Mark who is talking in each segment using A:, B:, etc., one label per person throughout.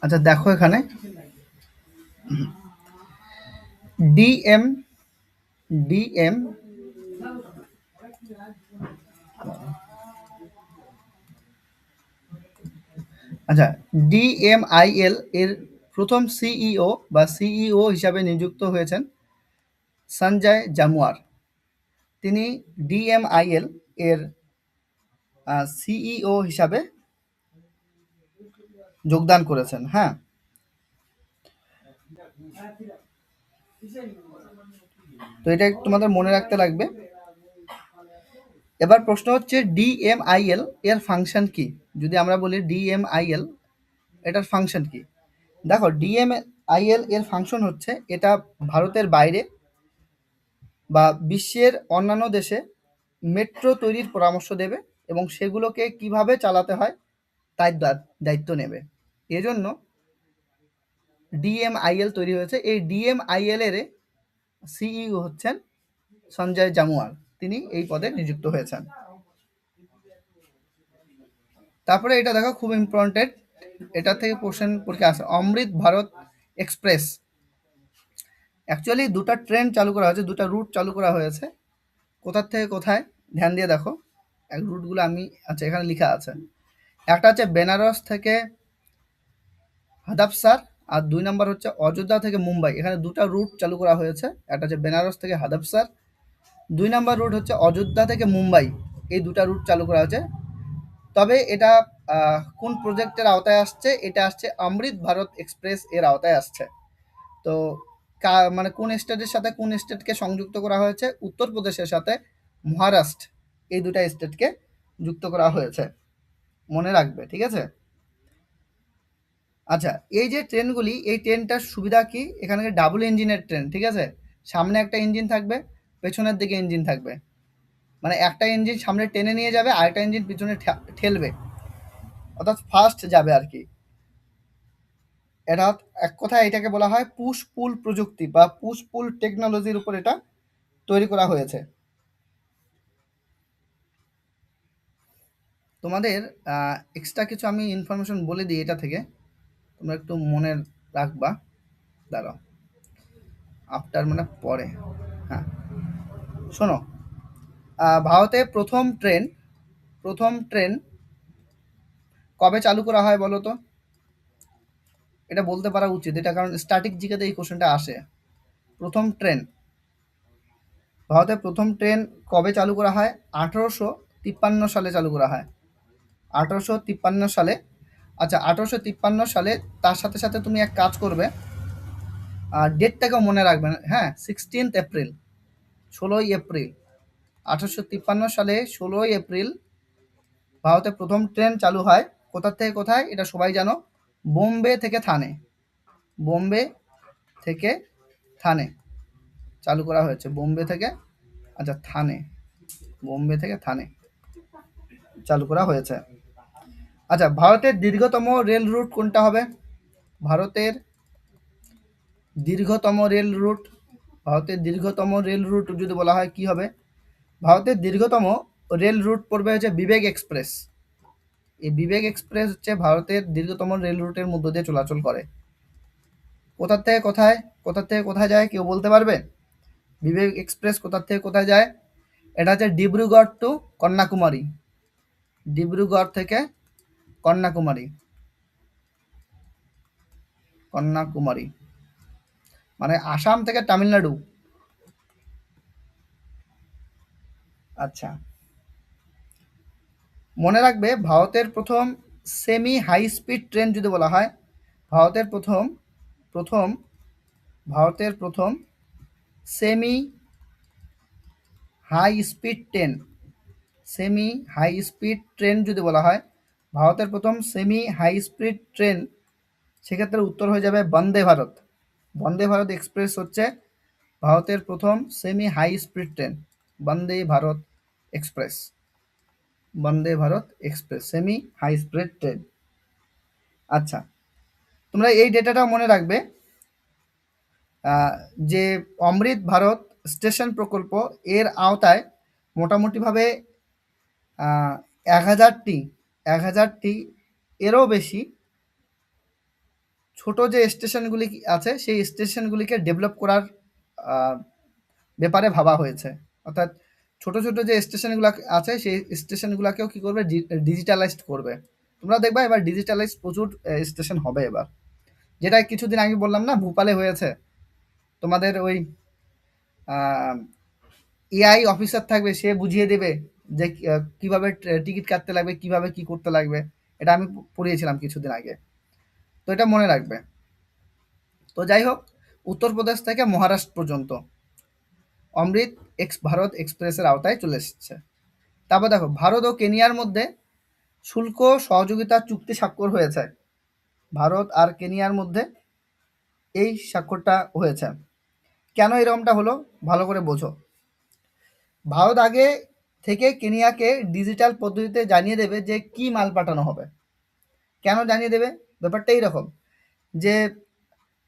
A: আচ্ছা দেখো এখানে ডিএম ডিএম আচ্ছা ডিএমআইএল এর প্রথম সিইও বা সিইও হিসাবে নিযুক্ত হয়েছেন সঞ্জয় জামুয়ার। তিনি ডিএমআইএল এর সিইও হিসাবে যোগদান করেছেন। হ্যাঁ, তো এটা তোমাদের মনে রাখতে লাগবে। এবার প্রশ্ন হচ্ছে ডিএমআইএল এর ফাংশন কি? যদি আমরা বলি ডিএমআইএল এটার ফাংশন কি? দেখো ডিএমআইএল এর ফাংশন হচ্ছে এটা ভারতের বাইরে বা বিশ্বের অন্যান্য দেশে মেট্রো তৈরির পরামর্শ দেবে এবং সেগুলোকে কিভাবে চালাতে হয় তার দায়িত্ব নেবে। এজন্য ডিএমআইএল তৈরি হয়েছে। এই ডিএমআইএল এর সিইও হচ্ছেন সঞ্জয় জামুয়ার। তিনি এই পদে নিযুক্ত হয়েছেন। তারপরে এটা দেখো খুব ইম্পর্টেন্ট, এটা থেকে কোশ্চেন পরীক্ষা আসে। অমৃত ভারত এক্সপ্রেস অ্যাকচুয়ালি দুটা ট্রেন চালু করা হয়েছে, দুটা রুট চালু করা হয়েছে। কোথার থেকে কোথায় ধ্যান দিয়ে দেখো, এক রুটগুলো আমি আচ্ছা এখানে লেখা আছে। একটা হচ্ছে বেনারস থেকে হাদাপসার, আর ২ নম্বর হচ্ছে অযোধ্যা থেকে মুম্বাই। এখানে দুটা রুট চালু করা হয়েছে। একটা হচ্ছে বেনারস থেকে হাদাপসার, ২ নম্বর রুট হচ্ছে অযোধ্যা থেকে মুম্বাই। এই দুটা রুট চালু করা হয়েছে। তবে এটা কোন প্রজেক্টের আওতায় আসছে? এটা আসছে অমৃত ভারত এক্সপ্রেস এর আওতায় আসছে। তো মানে কোন স্টেটের সাথে কোন স্টেটকে সংযুক্ত করা হয়েছে? উত্তরপ্রদেশের সাথে মহারাষ্ট্র, এই দুটা স্টেটকে যুক্ত করা হয়েছে। মনে রাখবে, ঠিক আছে? আচ্ছা, এই যে ট্রেনগুলি, এই ট্রেনটার সুবিধা কি? এখানে ডাবল ইঞ্জিনের ট্রেন, ঠিক আছে? সামনে একটা ইঞ্জিন থাকবে, পেছনের দিকে ইঞ্জিন থাকবে। মানে একটা ইঞ্জিন সামনে টেনে নিয়ে যাবে, আরেকটা ইঞ্জিন পিছনে ঠেলবে, অর্থাৎ ফাস্ট যাবে আর কি। এটা এক কথায় এটাকে বলা হয় পুশ পুল প্রযুক্তি বা পুশ পুল টেকনোলজির উপর এটা তৈরি করা হয়েছে। তোমাদের এক্সট্রা কিছু আমি ইনফরমেশন বলে দিই এটা থেকে, তোমরা একটু মনে রাখবা। দাঁড়াও, আফটার মানে পরে। হ্যাঁ, শোনো, ভারতে প্রথম ট্রেন কবে চালু করা হয় বলো তো? এটা বলতে পারা উচিত, এটা কারণ স্ট্যাটিক জিকেতে এই কোশ্চেনটা আসে। প্রথম ট্রেন, ভারতের প্রথম ট্রেন কবে চালু করা হয়? 1853 সালে চালু করা হয়। 1853 সালে। আচ্ছা, 1853 সালে। তার সাথে সাথে তুমি এক কাজ করবে, ডেটটাকেও মনে রাখবেন। হ্যাঁ, 16 এপ্রিল, 16ই এপ্রিল 1853 সালে 16ই এপ্রিল ভারতে প্রথম ট্রেন চালু হয়। কোথা থেকে কোথায় এটা সবাই জানো? বোম্বে থেকে থানে। বোম্বে থেকে থানে চালু করা হয়েছে। বোম্বে থেকে, আচ্ছা থানে, বোম্বে থেকে থানে চালু করা হয়েছে। আচ্ছা, ভারতের দীর্ঘতম রেল রুট কোনটা হবে? ভারতের দীর্ঘতম রেল রুট, ভারতের দীর্ঘতম রেল রুট যদি বলা হয় কি হবে? ভারতের দীর্ঘতম রেল রুট পড়বে হচ্ছে বিবেক এক্সপ্রেস। এই বিবেক এক্সপ্রেস হচ্ছে ভারতের দীর্ঘতম রেল রুটের মধ্য দিয়ে চলাচল করে। কোথা থেকে কোথায়, কোথা থেকে কোথায় যায় কেউ বলতে পারবে? বিবেক এক্সপ্রেস কোথা থেকে কোথায় যায়? এটা হচ্ছে ডিব্রুগড় টু কন্যাকুমারী। ডিব্রুগড় থেকে কন্যাকুমারী, কন্যাকুমারী মানে আসাম থেকে তামিলনাড়ু। আচ্ছা, মনে রাখবে ভারতের প্রথম সেমি হাই স্পিড ট্রেন যদি বলা হয়, ভারতের প্রথম প্রথম ভারতের প্রথম semi high speed train, semi high speed train যদি বলা হয়, ভারতের প্রথম সেমি হাই স্পিড ট্রেন, সেক্ষেত্রে উত্তর হয়ে যাবে বন্দে ভারত। বন্দে ভারত এক্সপ্রেস হচ্ছে ভারতের প্রথম semi high speed train. Vande Bharat express, Vande Bharat express semi high speed train. আচ্ছা, তোমরা এই ডেটাটা মনে রাখবে যে অমৃত ভারত স্টেশন প্রকল্প এর আওতায় মোটামুটিভাবে ১,০০০টি এরও বেশি ছোট যে স্টেশনগুলি আছে সেই স্টেশনগুলিকে ডেভেলপ করার আহ, ব্যাপারে ভাবা হয়েছে। অর্থাৎ ছোট ছোট যে স্টেশনগুলো আছে সেই স্টেশনগুলোকেও কি করবে, ডিজিটালাইজড করবে। তোমরা দেখবা এবার ডিজিটালাইজ প্রচুর স্টেশন হবে এবার। যেটা কিছুদিন আগে বললাম না ভোপালে হয়েছে, তোমাদের ওই এআই অফিসার থাকবে, সে বুঝিয়ে দেবে যে কিভাবে টিকিট কাটতে লাগবে, কিভাবে কি করতে লাগবে। এটা আমি পড়িয়েছিলাম কিছুদিন আগে, তো এটা মনে রাখবে। তো যাই হোক, উত্তরপ্রদেশ থেকে মহারাষ্ট্র পর্যন্ত অমৃত ভারত এক্সপ্রেসের আওতায় চলে এসেছে। তারপর দেখো, ভারত ও কেনিয়ার মধ্যে শুল্ক সহযোগিতা চুক্তি স্বাক্ষর হয়েছে। ভারত আর কেনিয়ার মধ্যে এই স্বাক্ষরটা হয়েছে। কেন এরকমটা হলো ভালো করে বোঝো। ভারত আগে থেকে কেনিয়াকে ডিজিটাল পদ্ধতিতে জানিয়ে দেবে যে কি মাল পাঠানো হবে। কেন জানিয়ে দেবে? ব্যাপারটা এইরকম যে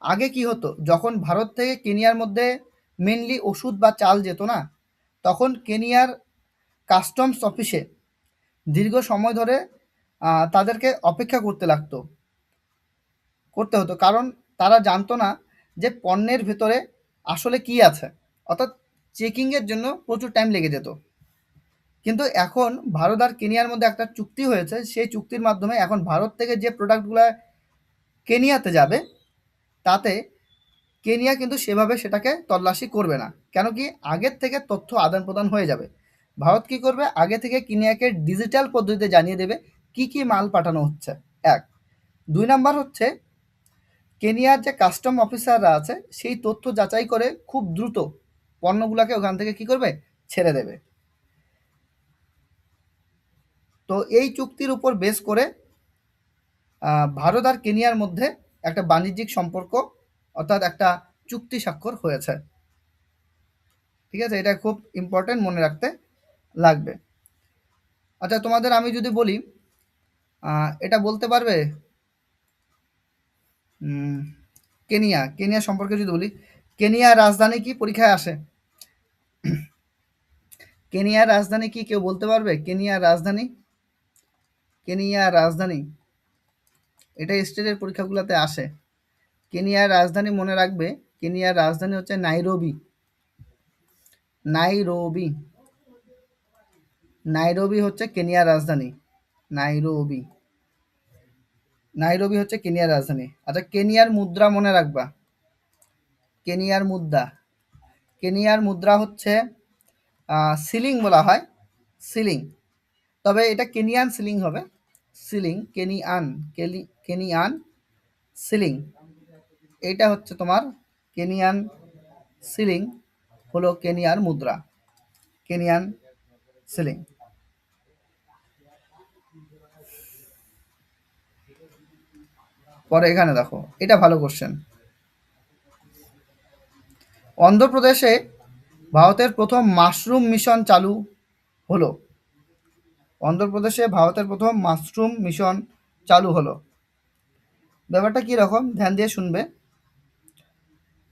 A: আগে কি হতো, যখন ভারত থেকে কেনিয়ার মধ্যে মেনলি ওষুধ বা চাল যেত না, তখন কেনিয়ার কাস্টমস অফিসে দীর্ঘ সময় ধরে তাদেরকে অপেক্ষা করতে হতো, কারণ তারা জানতো না যে পণ্যের ভেতরে আসলে কি আছে। অর্থাৎ চেকিংয়ের জন্য প্রচুর টাইম লেগে যেত। কিন্তু এখন ভারত আর কেনিয়ার মধ্যে একটা চুক্তি হয়েছে, সেই চুক্তির মাধ্যমে এখন ভারত থেকে যে প্রোডাক্টগুলো কেনিয়াতে যাবে, তাতে কেনিয়া কিন্তু সেভাবে সেটাকে তল্লাশি করবে না। কেন কি, আগের থেকে তথ্য আদান প্রদান হয়ে যাবে। ভারত কি করবে, আগে থেকে কেনিয়াকে ডিজিটাল পদ্ধতিতে জানিয়ে দেবে কি কি মাল পাঠানো হচ্ছে। এক, দুই নাম্বার হচ্ছে কেনিয়ার যে কাস্টম অফিসাররা আছে সেই তথ্য যাচাই করে খুব দ্রুত পণ্যগুলোকে ওখান থেকে কি করবে, ছেড়ে দেবে। তো এই চুক্তির উপর বেস করে ভারত আর কেনিয়ার মধ্যে একটা বাণিজ্যিক সম্পর্ক, অর্থাৎ একটা চুক্তি স্বাক্ষর হয়েছে। ঠিক আছে, এটা খুব ইম্পর্টেন্ট, মনে রাখতে লাগবে। আচ্ছা, তোমাদের আমি যদি বলি, এটা বলতে পারবে উম, কেনিয়া সম্পর্কে যদি বলি, কেনিয়ার রাজধানী কি পরীক্ষায় আসে? কেনিয়ার রাজধানী কি কেউ বলতে পারবে? কেনিয়ার রাজধানী এটা স্টেটের পরীক্ষাগুলোতে আসে। কেনিয়ার রাজধানী মনে রাখবে, কেনিয়ার রাজধানী হচ্ছে নাইরোবি। নাইরোবি নাইরোবি হচ্ছে কেনিয়ার রাজধানী। নাইরোবি নাইরোবি হচ্ছে কেনিয়ার রাজধানী। আচ্ছা, কেনিয়ার মুদ্রা মনে রাখবা। কেনিয়ার মুদ্রা কেনিয়ার মুদ্রা হচ্ছে সিলিং বলা হয়, সিলিং। তবে এটা কেনিয়ান সিলিং হবে। কেনিয়ান সিলিং, এইটা হচ্ছে তোমার কেনিয়ান সিলিং, হলো কেনিয়ার মুদ্রা, কেনিয়ান সিলিং। পরে এখানে দেখো, এটা ভালো কোশ্চেন। অন্ধ্রপ্রদেশে ভারতের প্রথম মাশরুম মিশন চালু হলো। অন্ধ্রপ্রদেশে ভারতের প্রথম মাশরুম মিশন চালু হলো। ব্যাপারটা কি রকম, ধ্যান দিয়ে শুনবে।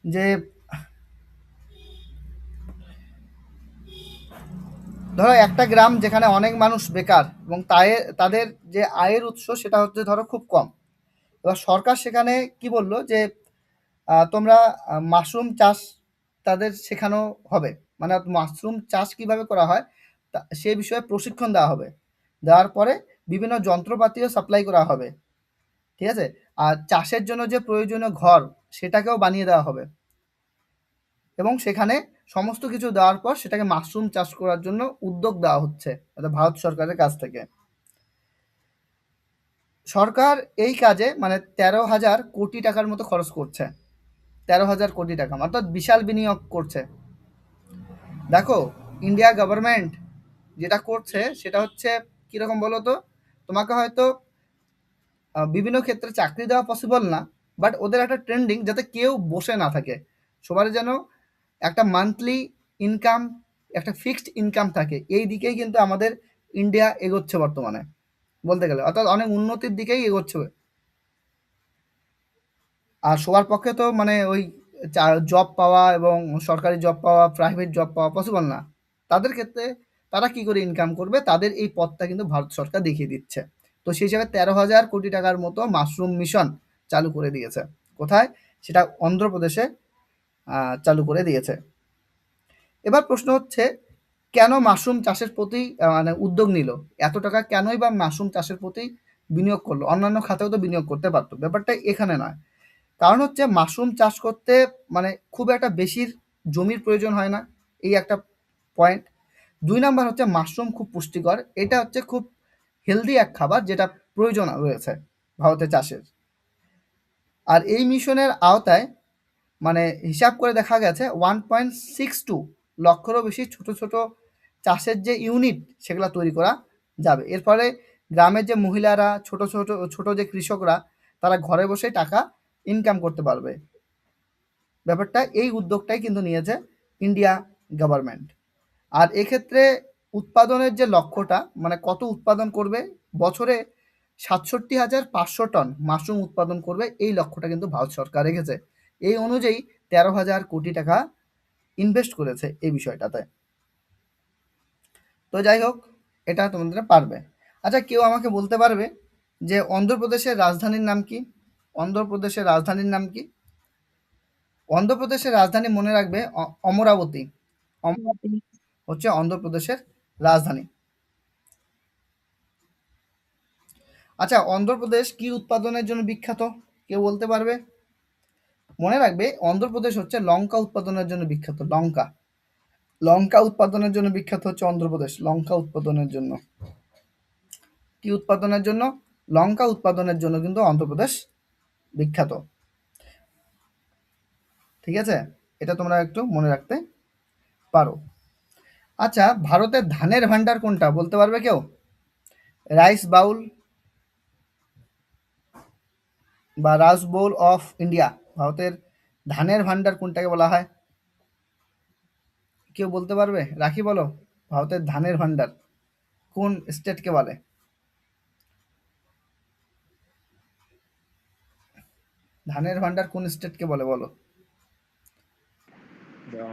A: যে ধরো একটা গ্রাম যেখানে অনেক মানুষ বেকার এবং তাদের যে আয়ের উৎস সেটা হচ্ছে ধরো খুব কম। এবার সরকার সেখানে কি বললো যে তোমরা মাশরুম চাষ তাদের শেখানো হবে। মানে মাশরুম চাষ কিভাবে করা হয় সে বিষয়ে প্রশিক্ষণ দেওয়া হবে। দেওয়ার পরে বিভিন্ন যন্ত্রপাতিও সাপ্লাই করা হবে। ঠিক আছে, আর চাষের জন্য যে প্রয়োজনীয় ঘর সেটাকেও বানিয়ে দেওয়া হবে, এবং সেখানে সমস্ত কিছু দেওয়ার পর সেটাকে মাশরুম চাষ করার জন্য উদ্যোগ দেওয়া হচ্ছে, অর্থাৎ ভারত সরকারের কাছ থেকে। সরকার এই কাজে মানে 13,000 কোটি টাকার মতো খরচ করছে। 13,000 কোটি টাকা, অর্থাৎ বিশাল বিনিয়োগ করছে। দেখো, ইন্ডিয়া গভর্নমেন্ট যেটা করছে সেটা হচ্ছে কীরকম বলো তো। তোমাকে হয়তো বিভিন্ন ক্ষেত্রে চাকরি দেওয়া পসিবল না, বাট ওদের একটা ট্রেন্ডিং যাতে কেউ বসে না থাকে, সবার যেন একটা মান্থলি ইনকাম, একটা ফিক্সড ইনকাম থাকে। এই দিকেই কিন্তু আমাদের ইন্ডিয়া এগোচ্ছে বর্তমানে বলতে গেলে, অর্থাৎ অনেক উন্নতির দিকেই এগোচ্ছে। আর সবার পক্ষে তো মানে ওই জব পাওয়া এবং সরকারি জব পাওয়া, প্রাইভেট জব পাওয়া পসিবল না। তাদের ক্ষেত্রে তারা কি করে ইনকাম করবে, তাদের এই পথটা কিন্তু ভারত সরকার দেখিয়ে দিচ্ছে। তো সেই হিসাবে 13,000 কোটি টাকার মতো মাশরুম মিশন চালু করে দিয়েছে। কোথায়? সেটা অন্ধ্রপ্রদেশে চালু করে দিয়েছে। এবার প্রশ্ন হচ্ছে, কেন মাশরুম চাষের প্রতি মানে উদ্যোগ নিল? এত টাকা কেনই বা মাশরুম চাষের প্রতি বিনিয়োগ করলো? অন্যান্য খাতেও তো বিনিয়োগ করতে পারতো। ব্যাপারটা এখানে নয়। কারণ হচ্ছে মাশরুম চাষ করতে মানে খুব একটা বেশির জমির প্রয়োজন হয় না, এই একটা পয়েন্ট। ২ নাম্বার হচ্ছে মাশরুম খুব পুষ্টিকর। এটা হচ্ছে খুব হেলদি এক খাবার যেটা প্রয়োজন রয়েছে ভারতে চাষের। আর এই মিশনের আওতায় মানে হিসাব করে দেখা গেছে 1.62 লক্ষেরও বেশি ছোট ছোট চাষের যে ইউনিট সেগুলো তৈরি করা যাবে। এর ফলে গ্রামের যে মহিলারা ছোট ছোট ছোট যে কৃষকরা তারা ঘরে বসে টাকা ইনকাম করতে পারবে। ব্যাপারটা এই উদ্যোগটাই কিন্তু নিয়েছে ইন্ডিয়া গভর্নমেন্ট। আর এক্ষেত্রে উৎপাদনের যে লক্ষ্যটা মানে কত উৎপাদন করবে, বছরে ৬৭,৫০০ টন মাশরুম উৎপাদন করবে, এই লক্ষ্যটা কিন্তু ভারত সরকার রেখেছে। এই অনুযায়ী ১৩,০০০ কোটি টাকা ইনভেস্ট করেছে এই বিষয়টাতে। তো যাই হোক, এটা তোমাদের পারবে। আচ্ছা, কেউ আমাকে বলতে পারবে যে অন্ধ্রপ্রদেশের রাজধানীর নাম কি? অন্ধ্রপ্রদেশের রাজধানীর নাম কি? অন্ধ্রপ্রদেশের রাজধানী মনে রাখবে অমরাবতী। অমরাবতী হচ্ছে অন্ধ্রপ্রদেশের রাজধানী। আচ্ছা, অন্ধ্রপ্রদেশ কি উৎপাদনের জন্য বিখ্যাত? কেউ বলতে পারবে? মনে রাখবে অন্ধ্রপ্রদেশ হচ্ছে লঙ্কা উৎপাদনের জন্য বিখ্যাত। লঙ্কা, লঙ্কা উৎপাদনের জন্য বিখ্যাত হচ্ছে অন্ধ্রপ্রদেশ। লঙ্কা উৎপাদনের জন্য, কি উৎপাদনের জন্য? লঙ্কা উৎপাদনের জন্য কিন্তু অন্ধ্রপ্রদেশ বিখ্যাত। ঠিক আছে, এটা তোমরা একটু মনে রাখতে পারো। আচ্ছা, ভারতের ধানের ভান্ডার কোনটা বলতে পারবে কেউ? রাইস বাউল বা রাইস বোল অফ ইন্ডিয়া, ভারতের ধানের ভান্ডার কোনটাকে বলা হয়? কেউ বলতে পারবে? রাখি বলো, ভারতের ধানের ভান্ডার কোন স্টেটকে বলে? ধানের ভান্ডার কোন স্টেটকে বলে বলো?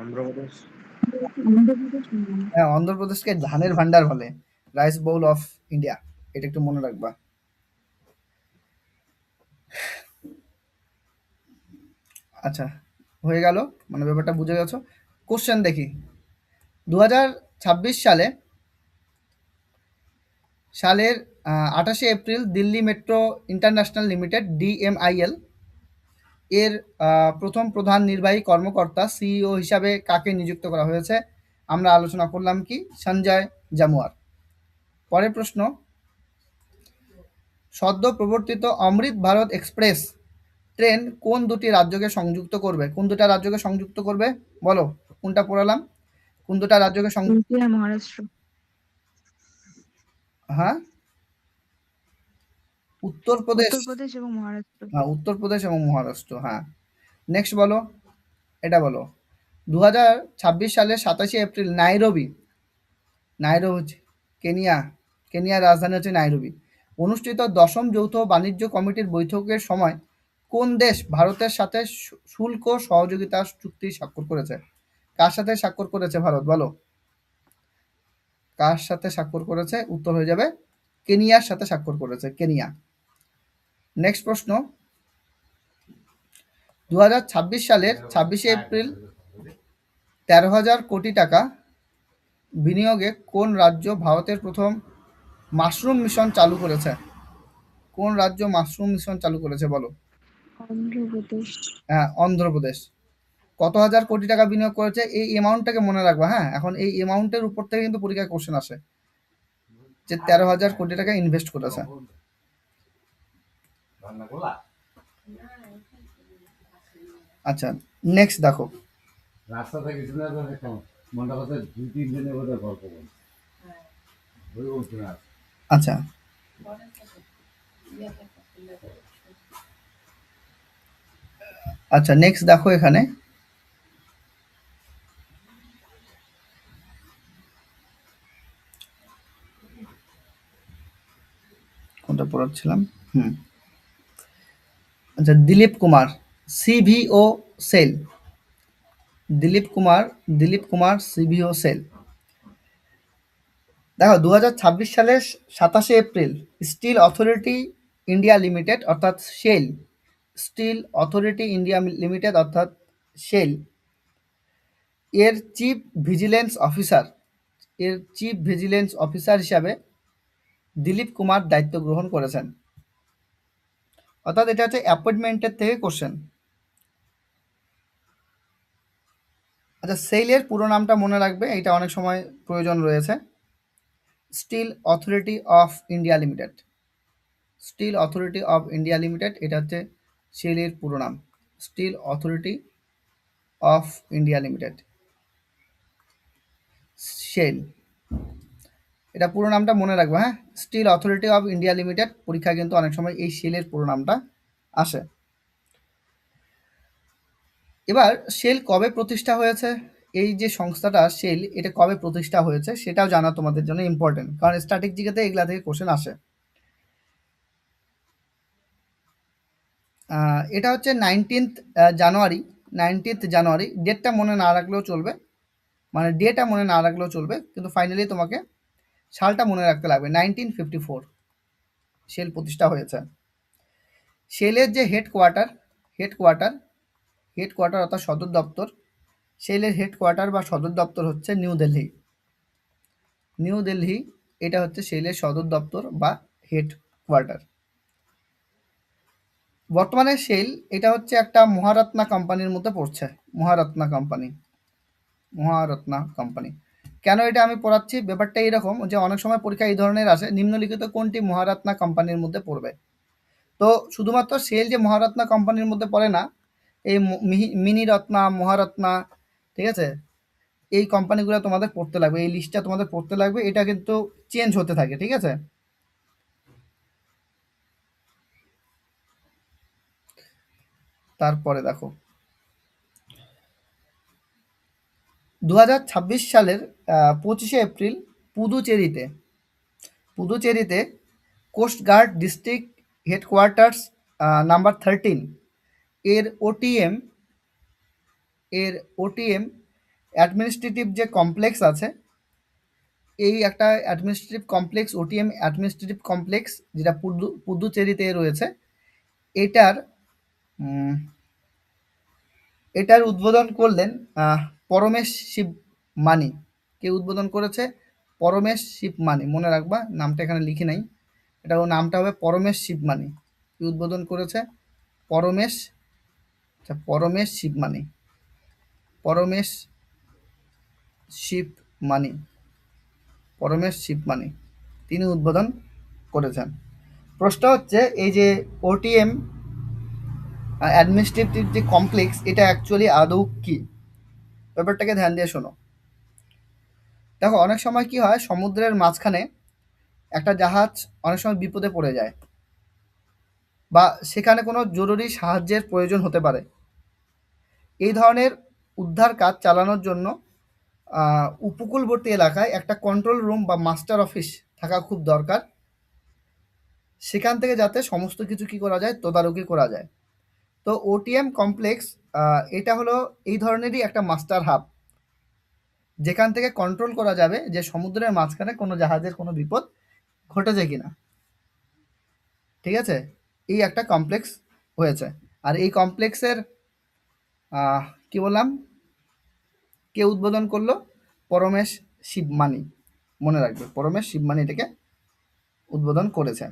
B: অন্ধ্রপ্রদেশ।
A: হ্যাঁ, অন্ধ্রপ্রদেশকে ধানের ভান্ডার বলে, রাইস বোল অফ ইন্ডিয়া। এটা একটু মনে রাখবা। আচ্ছা, হয়ে গেল, মানে ব্যাপারটা বুঝে গেছো। কোশ্চেন দেখি, 2026 সালের 28শে April Delhi metro international limited DMIL এর প্রথম প্রধান নির্বাহী কর্মকর্তা সিইও হিসাবে কাকে নিযুক্ত করা হয়েছে? আমরা আলোচনা করলাম কি? সঞ্জয় জামুয়ার। পরের প্রশ্ন, সদ্য প্রবর্তিত অমৃত ভারত এক্সপ্রেস ট্রেন কোন দুটি রাজ্যকে সংযুক্ত করবে? কোন দুটা রাজ্যকে সংযুক্ত করবে বলো? কোনটা পড়ালাম? কোন দুটা রাজ্যকে সংযুক্ত?
C: মহারাষ্ট্র।
A: হ্যাঁ, উত্তরপ্রদেশ।
C: উত্তরপ্রদেশ এবং মহারাষ্ট্র।
A: হ্যাঁ, উত্তরপ্রদেশ এবং মহারাষ্ট্র। হ্যাঁ, নেক্সট বলো, এটা বলো। 2026 সালের 27শে এপ্রিল নাইরোবি, নাইরোবি হচ্ছে কেনিয়া, কেনিয়ার রাজধানী হচ্ছে নাইরোবি, অনুষ্ঠিত দশম যৌথ বাণিজ্য কমিটির বৈঠকের সময় কোন দেশ ভারতের সাথে শুল্ক সহযোগিতা চুক্তি স্বাক্ষর করেছে? কার সাথে স্বাক্ষর করেছে ভারত বলো? কার সাথে স্বাক্ষর করেছে? উত্তর হয়ে যাবে কেনিয়ার সাথে স্বাক্ষর করেছে, কেনিয়া। নেক্সট প্রশ্ন, 2026 সালের 26শে এপ্রিল 13,000 কোটি টাকা বিনিয়োগে কোন রাজ্য ভারতের প্রথম মাশরুম মিশন চালু করেছে? কোন রাজ্য মাশরুম মিশন চালু করেছে বলো?
C: অন্ধ্রপ্রদেশ।
A: হ্যাঁ, অন্ধ্রপ্রদেশ। কত হাজার কোটি টাকা বিনিয়োগ করেছে? এই অ্যামাউন্টটাকে মনে রাখবা। হ্যাঁ, এখন এই অ্যামাউন্টের উপর থেকে কিন্তু পরীক্ষায় কোশ্চেন আসে যে 13,000 কোটি টাকা ইনভেস্ট করেছে। আচ্ছা, নেক্সট দেখো,
D: রাস্তা থেকে মনটা কথা 2-3 দিনের মধ্যে গল্প বলছি।
A: আচ্ছা, আচ্ছা নেক্সট দেখো, এখানে কোনটা পড়াচ্ছিলাম? আচ্ছা, Dilip Kumar, CVO SAIL, Dilip Kumar CVO SAIL. দেখো, 2026 সালের 27শে April steel authority India limited অর্থাৎ SAIL steel authority India limited অর্থাৎ শেল এর চিফ ভিজিলেন্স অফিসার হিসাবে দিলীপ কুমার দায়িত্ব গ্রহণ করেছেন। অর্থাৎ এটা হচ্ছে অ্যাপয়েন্টমেন্টের থেকে কোশ্চেন। আচ্ছা, সেলের পুরো নামটা মনে রাখবে, এটা অনেক সময় প্রয়োজন রয়েছে। Steel authority of India limited. Steel authority of India limited, এটা হচ্ছে সেলের পুরো নাম। Steel authority of India limited, SAIL. এটা পুরো নামটা মনে রাখবে, হ্যাঁ। Steel authority of India limited, পরীক্ষা কিন্তু অনেক সময় এই শেলের পুরো নামটা আসে। এবার শেল কবে প্রতিষ্ঠা হয়েছে, এই যে সংস্থাটা শেল, এটা কবে প্রতিষ্ঠা হয়েছে সেটাও জানা তোমাদের জন্য ইম্পর্টেন্ট, কারণ স্ট্যাটিক জিকেতে এগুলা থেকে কোশ্চেন আসে। এটা হচ্ছে 19th জানুয়ারি। ডেটটা মনে না রাখলেও চলবে, মানে ডেটা মনে না রাখলেও চলবে, কিন্তু ফাইনালি তোমাকে সালটা মনে রাখতে লাগবে। 1954 শেল প্রতিষ্ঠা হয়েছে। শেলের যে হেডকোয়ার্টার অর্থাৎ সদর দপ্তর, শেলের হেডকোয়ার্টার বা সদর দপ্তর হচ্ছে নিউ দিল্লি। এটা হচ্ছে শেলের সদর দপ্তর বা হেডকোয়ার্টার। বর্তমানে শেল এটা হচ্ছে একটা মহারত্না কোম্পানির মধ্যে পড়ছে। মহারত্না কোম্পানি। কেন এটা আমি পড়াচ্ছি, ব্যাপারটা এরকম যে অনেক সময় পরীক্ষা এই ধরনের আসে, নিম্নলিখিত কোনটি মহারত্না কোম্পানির মধ্যে পড়বে। তো শুধুমাত্র শেল যে মহারত্না কোম্পানির মধ্যে পড়ে না, এই মিনি রত্না, মহারত্না, ঠিক আছে, এই কোম্পানিগুলো তোমাদের পড়তে লাগবে, এই লিস্টটা তোমাদের পড়তে লাগবে। এটা কিন্তু চেঞ্জ হতে থাকে, ঠিক আছে। তারপরে দেখো 2026 সালের 25শে এপ্রিল পুদুচেরিতে কোস্টগার্ড ডিস্ট্রিক্ট হেডকোয়ার্টার্স নাম্বার 13 এর ওটিএম অ্যাডমিনিস্ট্রেটিভ যে কমপ্লেক্স আছে, এই একটা administrative complex, OTM administrative complex, যেটা পুদুচেরিতে রয়েছে, এটার এটার উদ্বোধন করলেন পরমেশ শিব মানি। কে উদ্বোধন করেছে? পরমেশ শিব মানি। মনে রাখবা, নামটা এখানে লিখে নাই, এটা নামটা হবে পরমেশ শিব মানি। কি উদ্বোধন করেছে? পরমেশ পরমেশ শিব মানি। পরমেশ শিব মানি পরমেশ শিব মানি তিনি উদ্বোধন করেছেন। প্রশ্ন হচ্ছে, এই যে ওটিএম অ্যাডমিনিস্ট্রেটিভ যে কমপ্লেক্স, এটা অ্যাকচুয়ালি আদৌ কি? ব্যাপারটাকে ধ্যান দিয়ে শোনো। দেখো, অনেক সময় কি হয়, সমুদ্রের মাঝখানে একটা জাহাজ অনেক সময় বিপদে পড়ে যায়, বা সেখানে কোনো জরুরি সাহায্যের প্রয়োজন হতে পারে। এই ধরনের উদ্ধার কাজ চালানোর জন্য উপকূলবর্তী এলাকায় একটা কন্ট্রোল রুম বা মাস্টার অফিস থাকা খুব দরকার। সেখান থেকে যাতে সমস্ত কিছু কি করা যায়, তদারকি করা যায়। তো ওটিএম কমপ্লেক্স এটা হলো এই ধরনেরই একটা মাস্টার হাব, যেখান থেকে কন্ট্রোল করা যাবে যে সমুদ্রের মাঝখানে কোনো জাহাজের কোনো বিপদ ঘটেছে কিনা, ঠিক আছে। এই একটা কমপ্লেক্স হয়েছে। আর এই কমপ্লেক্সের কি বললাম, কে উদ্বোধন করলো? পরমেশ শিবমানি। মনে রাখবে, পরমেশ শিবমানি এটাকে উদ্বোধন করেছে।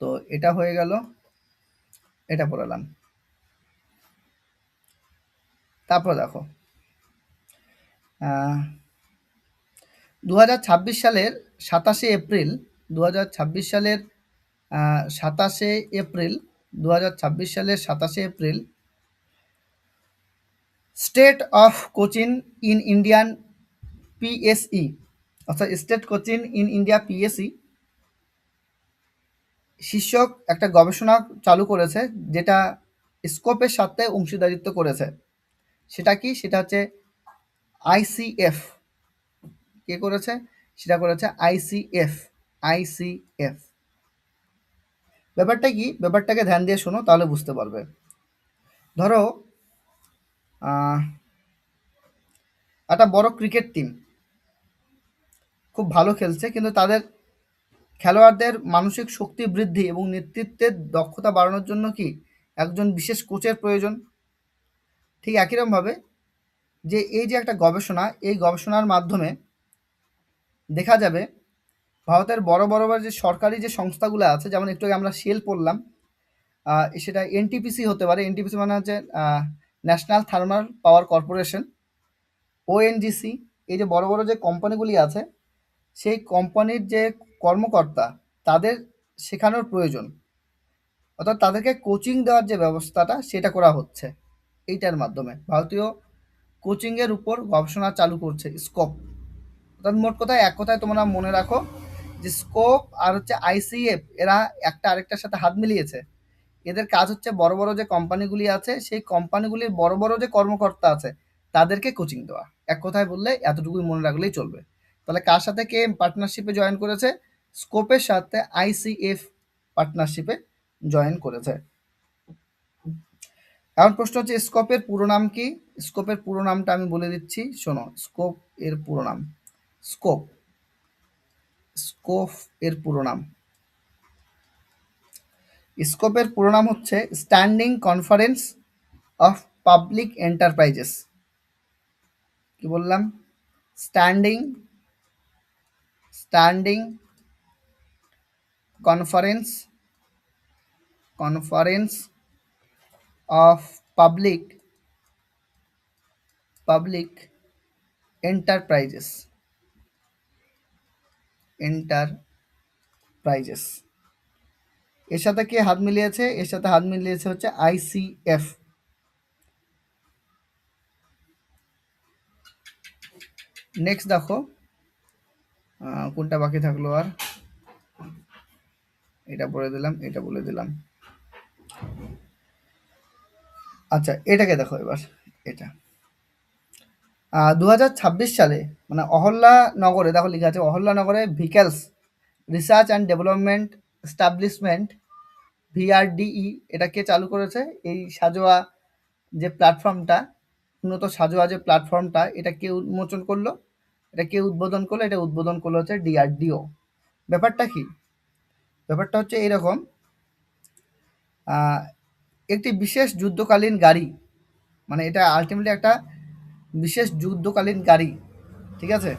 A: তো এটা হয়ে গেল, এটা পড়ালাম। তারপর দেখো 2026 সালের 27শে এপ্রিল 2026 সালের 27শে এপ্রিল 2026 সালের 27শে April state of coaching in Indian PSE, অর্থাৎ state coaching in India PSE শীর্ষক একটা গবেষণা চালু করেছে, যেটা স্কোপের সাথে অংশীদারিত্ব করেছে। সেটা কি? সেটা হচ্ছে আইসিএফ। কে করেছে? সেটা করেছে আইসিএফ। ব্যাপারটা কি? ব্যাপারটাকে ধ্যান দিয়ে শোনো, তাহলে বুঝতে পারবে। ধরো একটা বড় ক্রিকেট টিম খুব ভালো খেলছে, কিন্তু তাদের খেলোয়াড়দের মানসিক শক্তি বৃদ্ধি এবং নেতৃত্বের দক্ষতা বাড়ানোর জন্য কি একজন বিশেষ কোচের প্রয়োজন। ঠিক একই রকমভাবে যে এই যে একটা গবেষণা, এই গবেষণার মাধ্যমে দেখা যাবে ভারতের বড় যে সরকারি যে সংস্থাগুলো আছে, যেমন একটু আগে আমরা সেল পড়লাম, সেটা এনটিপিসি হতে পারে। এনটিপিসি মানে হচ্ছে national thermal power corporation, ONGC. এই যে বড় যে কোম্পানিগুলি আছে, সেই কোম্পানির যে কর্মকর্তা, তাদের শেখানোর প্রয়োজন, অর্থাৎ তাদেরকে কোচিং দেওয়ার যে ব্যবস্থাটা সেটা করা হচ্ছে। এইটার মাধ্যমে ভারতীয় কোচিংয়ের উপর গবেষণা চালু করছে স্কোপ। অর্থাৎ মোট কথায় এক কথায় তোমরা মনে রাখো যে স্কোপ আর হচ্ছে আইসিএফ এরা একটা আরেকটার সাথে হাত মিলিয়েছে। এদের কাজ হচ্ছে বড় যে কোম্পানিগুলি আছে, সেই কোম্পানিগুলির বড় যে কর্মকর্তা আছে, তাদেরকে কোচিং দেওয়া। এক কথায় বললে এতটুকুই মনে রাখলেই চলবে। তাহলে কার সাথে কে পার্টনারশিপে জয়েন করেছে? স্কোপের সাথে আইসিএফ পার্টনারশিপে জয়েন করেছে। এখন প্রশ্ন হচ্ছে স্কোপের পুরো নাম কি? স্কোপের পুরো নামটা আমি বলে দিচ্ছি, শোনো। স্কোপ এর পুরো নাম, স্কোপ স্কোপ এর পুরো নাম, স্কোপের পুরো নাম হচ্ছে standing conference of public enterprises. কি বললাম? Standing standing conference conference of public enterprises enterprises. এর সাথে কে হাত মিলিয়েছে? এর সাথে হাত মিলিয়েছে হচ্ছে আইসিএফ। নেক্সট দেখো, কোনটা বাকি থাকলো আর? এটা বলে দিলাম, এটা বলে দিলাম। আচ্ছা, এটাকে দেখো এবার। এটা 2026 সালে মানে অহল্যানগরে, দেখো লেখা আছে অহল্যানগরে vehicles research and development establishment, VRDE. এটা কে চালু করেছে? এই সাজোয়া যে প্ল্যাটফর্মটা, উন্নত সাজোয়া যে প্ল্যাটফর্মটা, এটা কে উন্মোচন করলো? এটা কে উদ্বোধন করলো? এটা উদ্বোধন করলো হচ্ছে ডিআরডিও। ব্যাপারটা কি? ব্যাপারটা হচ্ছে এইরকম, একটি বিশেষ যুদ্ধকালীন গাড়ি, মানে এটা আলটিমেটলি একটা বিশেষ যুদ্ধকালীন গাড়ি, ঠিক আছে?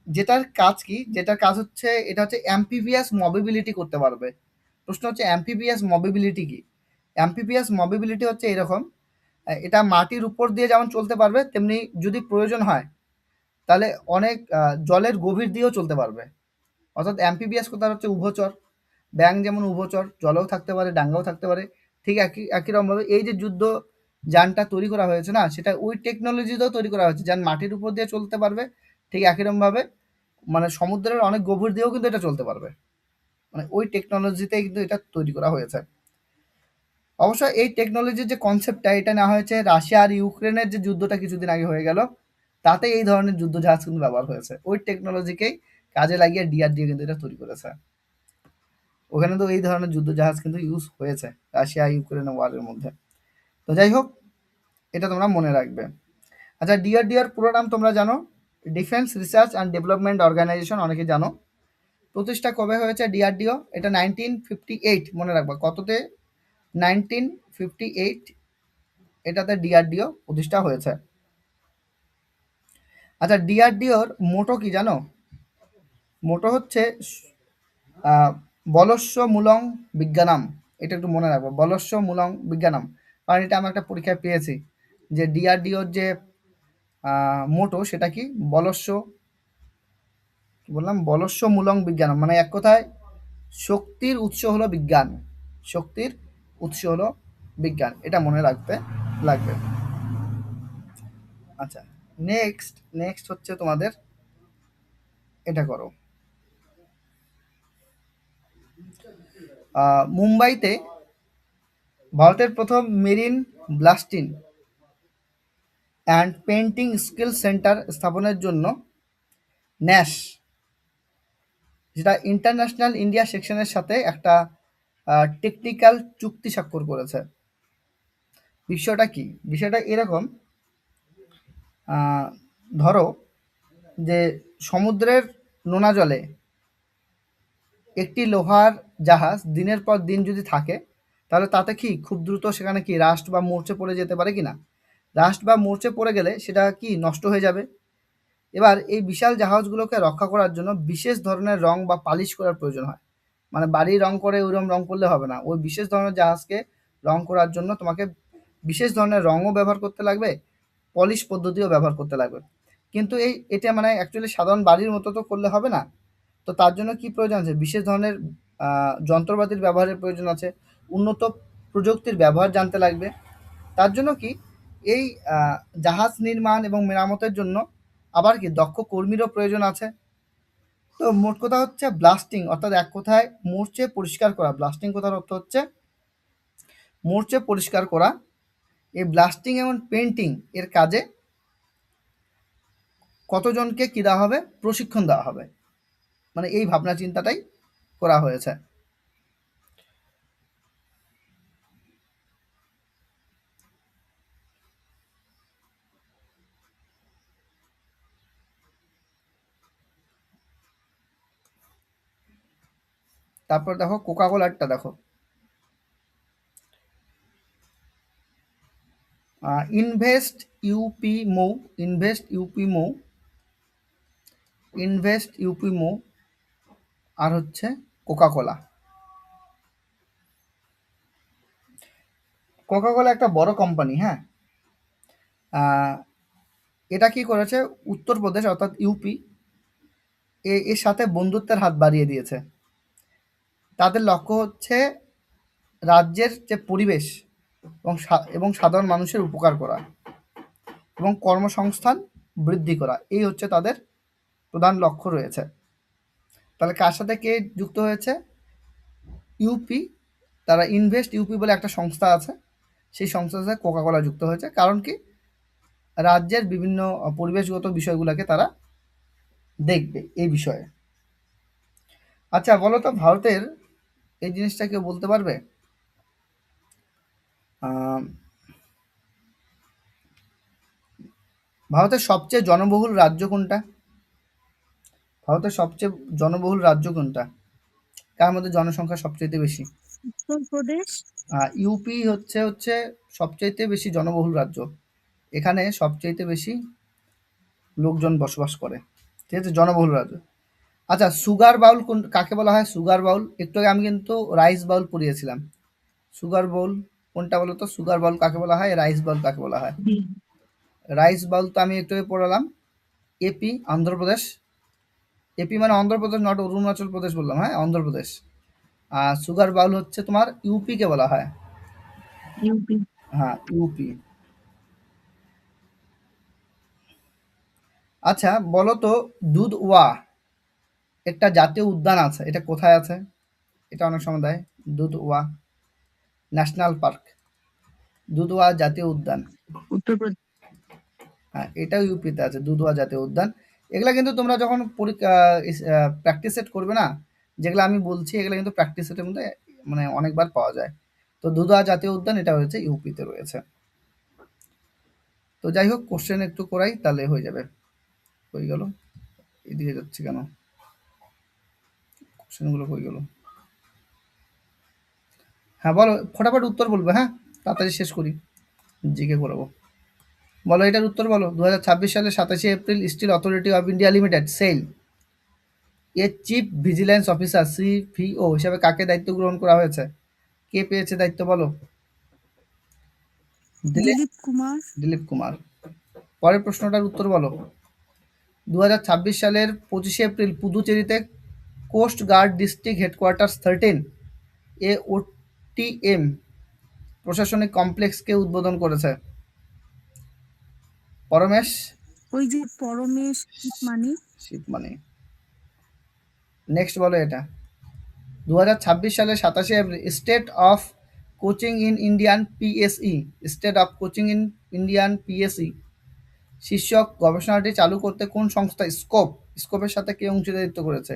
A: যেটার কাজ কি? যেটার কাজ হচ্ছে এটা হচ্ছে অ্যাম্পিভিয়াস মোবিলিটি করতে পারবে। প্রশ্ন হচ্ছে অ্যাম্পিভিয়াস মোবিলিটি কি? অ্যাম্পিভিয়াস মোবিলিটি হচ্ছে এরকম, এটা মাটির উপর দিয়ে যেমন চলতে পারবে, তেমনি যদি প্রয়োজন হয় তাহলে অনেক জলের গভীর দিয়েও চলতে পারবে। অর্থাৎ অ্যাম্পিভিয়াস কথা হচ্ছে উভচর। ব্যাঙ যেমন উভচর, জলেও থাকতে পারে, ডাঙ্গাও থাকতে পারে। ঠিক একই রকমভাবে এই যে যুদ্ধ যানটা তৈরি করা হয়েছে না, সেটা ওই টেকনোলজিতেও তৈরি করা হয়েছে, যান মাটির উপর দিয়ে চলতে পারবে। ঠিক একই রকমভাবে মানে সমুদ্রের অনেক গভীর দিয়েও কিন্তু এটা চলতে পারবে। মানে ওই টেকনোলজিতেই কিন্তু এটা তৈরি করা হয়েছে। অবশ্য এই টেকনোলজির যে কনসেপ্টটা, এটা নেওয়া হয়েছে রাশিয়া আর ইউক্রেনের যে যুদ্ধটা কিছুদিন আগে হয়ে গেল, তাতে এই ধরনের যুদ্ধ জাহাজ কিন্তু ব্যবহার হয়েছে। ওই টেকনোলজিকেই কাজে লাগিয়ে ডিআরডিও কিন্তু এটা তৈরি করেছে। ওখানে তো এই ধরনের যুদ্ধ জাহাজ কিন্তু ইউজ হয়েছে রাশিয়া ইউক্রেন ওয়ারের মধ্যে। তো যাই হোক, এটা তোমরা মনে রাখবে। আচ্ছা, ডিআরডিওর পুরো নাম তোমরা জানো? Defence research and development organisation, অনেকে জানো। প্রতিষ্ঠা কবে হয়েছে ডিআরডিও? এটা 1958, মনে রাখবা কততে? 1958 এটাতে ডিআরডিও প্রতিষ্ঠা হয়েছে। আচ্ছা, ডিআরডিওর মোটো কি জানো? মোটো হচ্ছে বলস্য মূলং বিজ্ঞানাম। এটা একটু মনে রাখবো, বলস্য মূলং বিজ্ঞানাম। কারণ এটা আমি একটা পরীক্ষায় পেয়েছি যে ডিআরডিওর যে মোটো সেটা কি? বলস্য, কি বললাম? বলস্য মূলং বিজ্ঞানাম, মানে এক কথায় শক্তির উৎস হলো বিজ্ঞান। শক্তির উৎস হলো বিজ্ঞান, এটা মনে রাখতে লাগবে। আচ্ছা, নেক্সট হচ্ছে তোমাদের এটা করো। মুম্বাইতে ভারতের প্রথম marine blasting and painting skill centre স্থাপনের জন্য ন্যাশ, যেটা ইন্টারন্যাশনাল ইন্ডিয়া সেকশনের সাথে একটা টেকনিক্যাল চুক্তি স্বাক্ষর করেছে। বিষয়টা কি? বিষয়টা এরকম, ধরো যে সমুদ্রের নোনা জলে একটি লোহার জাহাজ দিনের পর দিন যদি থাকে, তাহলে তাতে কি খুব দ্রুত সেখানে কি রাস্ট বা মরচে পড়ে যেতে পারে কিনা? রাস্ট বা মরচে পড়ে গেলে সেটা কি নষ্ট হয়ে যাবে। এবার এই বিশাল জাহাজগুলোকে রক্ষা করার জন্য বিশেষ ধরনের রং বা পালিশ করার প্রয়োজন হয়। মানে বাড়ি রং করে ওইরকম রং করলে হবে না। ওই বিশেষ ধরনের জাহাজকে রং করার জন্য তোমাকে বিশেষ ধরনের রঙও ব্যবহার করতে লাগবে, পলিশ পদ্ধতিও ব্যবহার করতে লাগবে। কিন্তু এটা মানে অ্যাকচুয়ালি সাধারণ বাড়ির মতো তো করলে হবে না। তো তার জন্য কি প্রয়োজন আছে? বিশেষ ধরনের যন্ত্রপাতির ব্যবহারের প্রয়োজন আছে। উন্নত প্রযুক্তির ব্যবহার জানতে লাগবে। তার জন্য কি এই জাহাজ নির্মাণ এবং মেরামতের জন্য আবার কি দক্ষ কর্মীরও প্রয়োজন আছে। তো মোট কথা হচ্ছে ব্লাস্টিং, অর্থাৎ এক কথায় মরচে পরিষ্কার করা। ব্লাস্টিং কথার অর্থ হচ্ছে মরচে পরিষ্কার করা। এই ব্লাস্টিং এবং পেইন্টিং এর কাজে কতজনকে কি দেওয়া হবে? প্রশিক্ষণ দেওয়া হবে। মানে এই ভাবনা চিন্তাটাই করা হয়েছে। তারপর দেখো কোকাকোলারটা দেখো, ইনভেস্ট ইউপি মৌ, ইনভেস্ট ইউপি মৌ, ইনভেস্ট ইউপি মৌ, আর হচ্ছে কোকাকোলা। কোকাকোলা একটা বড় কোম্পানি, হ্যাঁ। এটা কি করেছে? উত্তরপ্রদেশ অর্থাৎ ইউপি এর সাথে বন্ধুত্বের হাত বাড়িয়ে দিয়েছে। তাদের লক্ষ্য হচ্ছে রাজ্যের যে পরিবেশ এবং সাধারণ মানুষের উপকার করা এবং কর্মসংস্থান বৃদ্ধি করা, এই হচ্ছে তাদের প্রধান লক্ষ্য রয়েছে। তাহলে কার সাথে কে যুক্ত হয়েছে? ইউপি। তারা ইনভেস্ট ইউপি বলে একটা সংস্থা আছে, সেই সংস্থার সাথে কোকাকোলা যুক্ত হয়েছে। কারণ কি? রাজ্যের বিভিন্ন পরিবেশগত বিষয়গুলোকে তারা দেখবে এই বিষয়ে। আচ্ছা বলো তো, ভারতের এই জিনিসটা কেউ বলতে পারবে? ভারতের সবচেয়ে জনবহুল রাজ্য কোনটা? ভারতের সবচেয়ে জনবহুল রাজ্য কোনটা? কার মধ্যে জনসংখ্যা সবচেয়ে বেশি?
C: উত্তরপ্রদেশ।
A: ইউপি হচ্ছে সবচাইতে বেশি জনবহুল রাজ্য। এখানে সবচাইতে বেশি লোকজন বসবাস করে। ঠিক আছে, জনবহুল রাজ্য। আচ্ছা, সুগার বাউল কাকে বলা হয়? সুগার বাউল, একটু আগে আমি কিন্তু রাইস বাউল পড়িয়েছিলাম। সুগার বাউল কোনটা বলো তো? সুগার বাউল কাকে বলা হয়? রাইস বাউল কাকে বলা হয়? রাইস বাউল তো আমি একটু আগে পড়ালাম। এপি অন্ধ্রপ্রদেশ। এপি মানে অন্ধ্রপ্রদেশ, নট অরুণাচল প্রদেশ বললাম, হ্যাঁ, অন্ধ্রপ্রদেশ। আর সুগার বাউল হচ্ছে তোমার ইউপি কে বলা হয়।
C: ইউপি।
A: হ্যাঁ, ইউপি। আচ্ছা বলো তো, দুধওয়া একটা জাতীয় উদ্যান আছে, এটা কোথায় আছে? এটা অনেক সময় দেয়। দুধওয়া ন্যাশনাল পার্ক, দুধওয়া জাতীয় উদ্যান।
C: উত্তরপ্রদেশ।
A: হ্যাঁ, এটাও ইউপিতে আছে, দুধওয়া জাতীয় উদ্যান। এগুলা কিন্তু তোমরা যখন প্র্যাকটিস সেট করবে না, যেগুলো আমি বলছি এগুলো কিন্তু প্র্যাকটিস সেটের মধ্যে মানে অনেকবার পাওয়া যায়। তো দুধওয়া জাতীয় উদ্যান এটা হয়েছে ইউপিতে রয়েছে। তো যাই হোক, কোশ্চেন একটু করাই তাহলে হয়ে যাবে। হয়ে গেল, এদিকে যাচ্ছে কেন? কোশ্চেনগুলো হয়ে গেল। হ্যাঁ বলো, ফটাফট উত্তর বলবে, হ্যাঁ, তাড়াতাড়ি শেষ করি, জিকে করাবো। বলো এটার উত্তর বলো। 2026 সালের 27 April steel authority of India limited SAIL এর চিফ ভিজিল্যান্স অফিসার সিভিও হিসাবে কাকে দায়িত্ব গ্রহণ করা হয়েছে? কে পেয়েছে দায়িত্ব বলো? দিলীপ
C: দিলীপ কুমার।
A: দিলীপ কুমার। পরের প্রশ্নটার উত্তর বলো। 2026 সালের 25 এপ্রিল পুদুচেরিতে কোস্ট গার্ড ডিস্ট্রিক্ট হেডকোয়ার্টার্স 13 এ ওটিএম প্রশাসনিক কমপ্লেক্সকে উদ্বোধন করেছে? পরমেশ
C: ওই যে পরমেশ মানি।
A: শীতমানি। নেক্সট বলো এটা। 2026 সালের 27 April state of coaching in Indian PSE, state of coaching in Indian PSE শীর্ষক গবেষণাটি চালু করতে কোন সংস্থা স্কোপের সাথে কে অংশীদারিত্ব করেছে?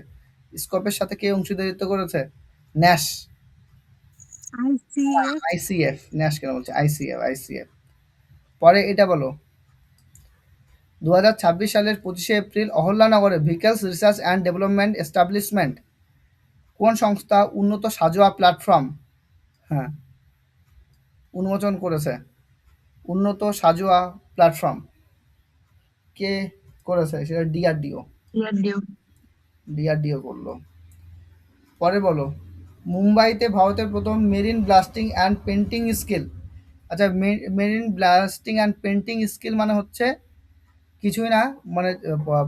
A: স্কোপের সাথে কে অংশীদারিত্ব করেছে? Nash,
C: ICF.
A: আইসিএফ। ন্যাশ কেন বলছে? আইসিএফ। পরে এটা বলো। 2026 সালের 25শে এপ্রিল অহল্যানগরে vehicles research and development establishment কোন সংস্থা উন্নত সাজোয়া প্ল্যাটফর্ম হ্যাঁ উন্মোচন করেছে? উন্নত সাজোয়া প্ল্যাটফর্ম কে করেছে? সেটা ডিআরডিও। ডিআরডিও করলো। পরে বলো, মুম্বাইতে ভারতের প্রথম marine blasting and painting skill. আচ্ছা, marine blasting and painting skill মানে হচ্ছে কিছুই না, মানে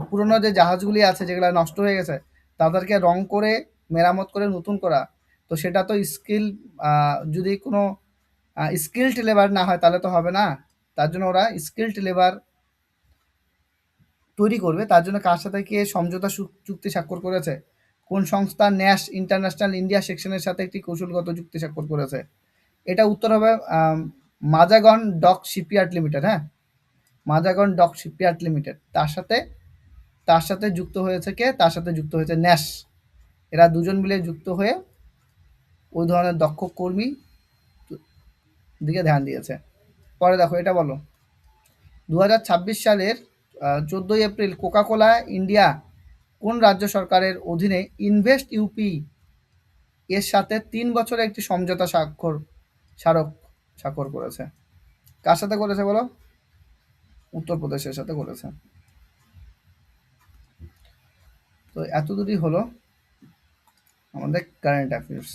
A: পুরনো যে জাহাজগুলি আছে যেগুলো নষ্ট হয়ে গেছে তাদেরকে রং করে মেরামত করে নতুন করা। তো সেটা তো স্কিল, যদি কোনো স্কিল্ড লেবার না হয় তাহলে তো হবে না। তার জন্য ওরা স্কিল্ড লেবার তৈরি করবে। তার জন্য কার সাথে কে সমঝোতা চুক্তি স্বাক্ষর করেছে? কোন সংস্থা? ন্যাশ ইন্টারন্যাশনাল ইন্ডিয়া সেকশনের সাথে একটি কৌশলগত চুক্তি স্বাক্ষর করেছে। এটা উত্তর হবে মাজাগন ডক শিপইয়ার্ড লিমিটেড। হ্যাঁ, মাজাগন ডক শিপইয়ার্ড লিমিটেড। তার সাথে যুক্ত হয়েছে কে? তার সাথে যুক্ত হয়েছে ন্যাশ। এরা দুজন মিলে যুক্ত হয়ে ওই ধরনের দক্ষ কর্মী দিকে ধ্যান দিয়েছে। পরে দেখো, এটা বলো, 2026 সালের 14 এপ্রিল কোকা কোলা ইন্ডিয়া কোন রাজ্য সরকারের অধীনে ইনভেস্ট ইউপি এর সাথে 3 বছরের একটি সমঝোতা স্বাক্ষর করেছে? কার সাথে করেছে বলো? উত্তরপ্রদেশের সাথে করেছে। তো এত দূরই হলো আমাদের কারেন্ট অ্যাফেয়ার্স।